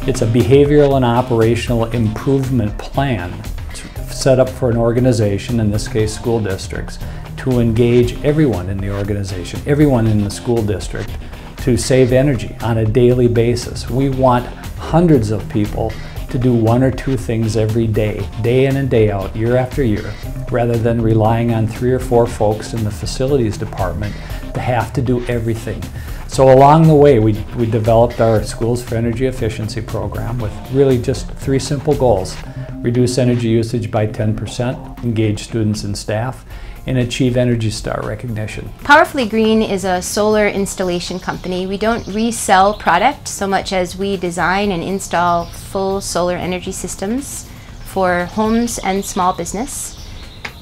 It's a behavioral and operational improvement plan set up for an organization, in this case school districts, to engage everyone in the organization, everyone in the school district, to save energy on a daily basis. We want hundreds of people to do one or two things every day, day in and day out, year after year, rather than relying on 3 or 4 folks in the facilities department to have to do everything. So along the way, we developed our Schools for Energy Efficiency program with really just 3 simple goals: reduce energy usage by 10%, engage students and staff, and achieve Energy Star recognition. Powerfully Green is a solar installation company. We don't resell product so much as we design and install full solar energy systems for homes and small business.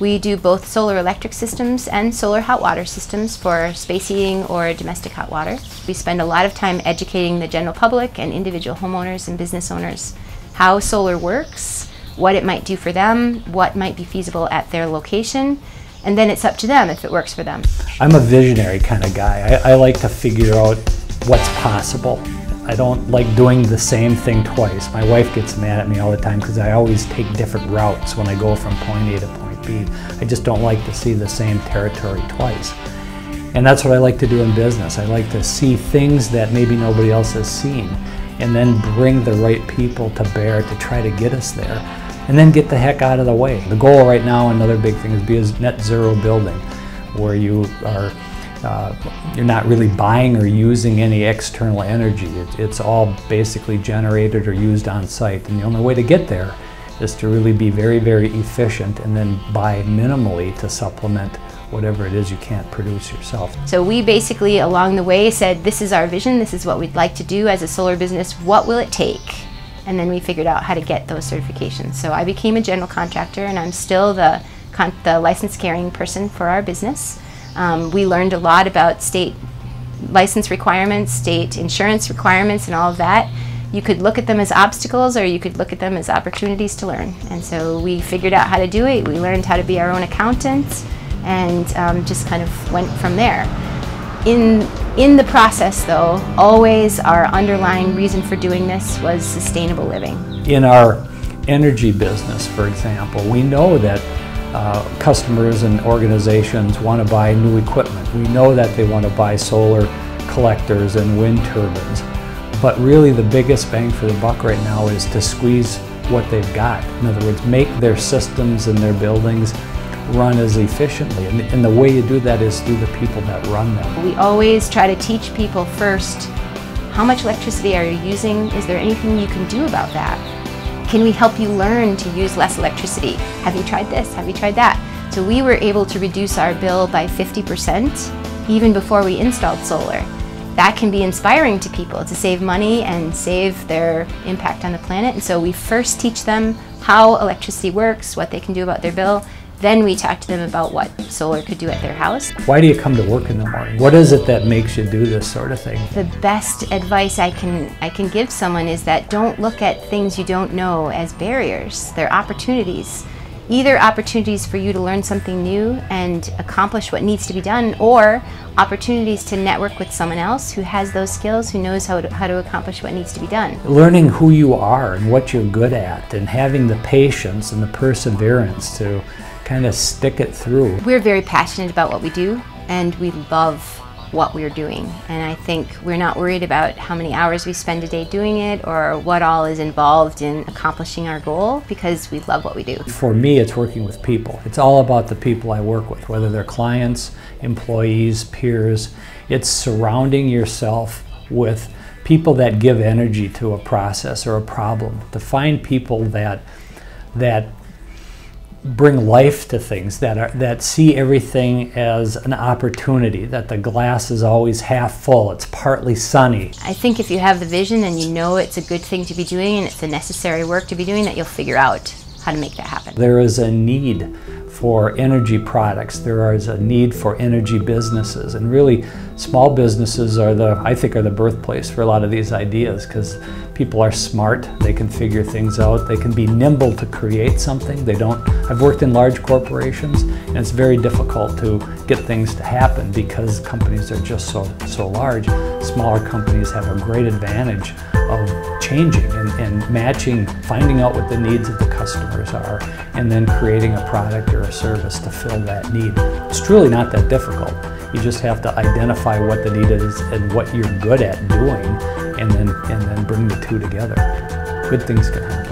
We do both solar electric systems and solar hot water systems for space heating or domestic hot water. We spend a lot of time educating the general public and individual homeowners and business owners how solar works, what it might do for them, what might be feasible at their location, and then it's up to them if it works for them. I'm a visionary kind of guy. I like to figure out what's possible. I don't like doing the same thing twice. My wife gets mad at me all the time because I always take different routes when I go from point A to point B. I just don't like to see the same territory twice. And that's what I like to do in business. I like to see things that maybe nobody else has seen, and then bring the right people to bear to try to get us there, and then get the heck out of the way. The goal right now, another big thing, is be a net zero building, where you are you're not really buying or using any external energy. It's all basically generated or used on site, and the only way to get there is to really be very, very efficient, and then buy minimally to supplement whatever it is you can't produce yourself. So we basically along the way said, this is our vision, this is what we'd like to do as a solar business, what will it take? And then we figured out how to get those certifications. So I became a general contractor, and I'm still the license carrying person for our business. We learned a lot about state license requirements, state insurance requirements, and all of that. You could look at them as obstacles, or you could look at them as opportunities to learn. And so we figured out how to do it. We learned how to be our own accountant, and just kind of went from there. In the process, though, always our underlying reason for doing this was sustainable living. In our energy business, for example, we know that customers and organizations want to buy new equipment. We know that they want to buy solar collectors and wind turbines. But really the biggest bang for the buck right now is to squeeze what they've got. In other words, make their systems and their buildings run as efficiently. And the way you do that is through the people that run them. We always try to teach people first, how much electricity are you using? Is there anything you can do about that? Can we help you learn to use less electricity? Have you tried this? Have you tried that? So we were able to reduce our bill by 50% even before we installed solar. That can be inspiring to people to save money and save their impact on the planet. And so we first teach them how electricity works, what they can do about their bill. Then we talk to them about what solar could do at their house. Why do you come to work in the morning? What is it that makes you do this sort of thing? The best advice I can give someone is that don't look at things you don't know as barriers. They're opportunities. Either opportunities for you to learn something new and accomplish what needs to be done, or opportunities to network with someone else who has those skills, who knows how to accomplish what needs to be done. Learning who you are and what you're good at, and having the patience and the perseverance to kind of stick it through. We're very passionate about what we do, and we love what we're doing. And I think we're not worried about how many hours we spend a day doing it or what all is involved in accomplishing our goal, because we love what we do. For me, it's working with people. It's all about the people I work with, whether they're clients, employees, peers. It's surrounding yourself with people that give energy to a process or a problem. To find people that bring life to things, that see everything as an opportunity, that the glass is always half full, it's partly sunny. I think if you have the vision and you know it's a good thing to be doing and it's the necessary work to be doing, that you'll figure out how to make that happen. There is a need for energy products. There is a need for energy businesses, and really small businesses are I think are the birthplace for a lot of these ideas, because people are smart, they can figure things out, they can be nimble to create something. I've worked in large corporations, and it's very difficult to get things to happen because companies are just so large. Smaller companies have a great advantage of changing and matching, finding out what the needs of the customers are, and then creating a product or a service to fill that need. It's truly not that difficult. You just have to identify what the need is and what you're good at doing, and then bring the two together. Good things can happen.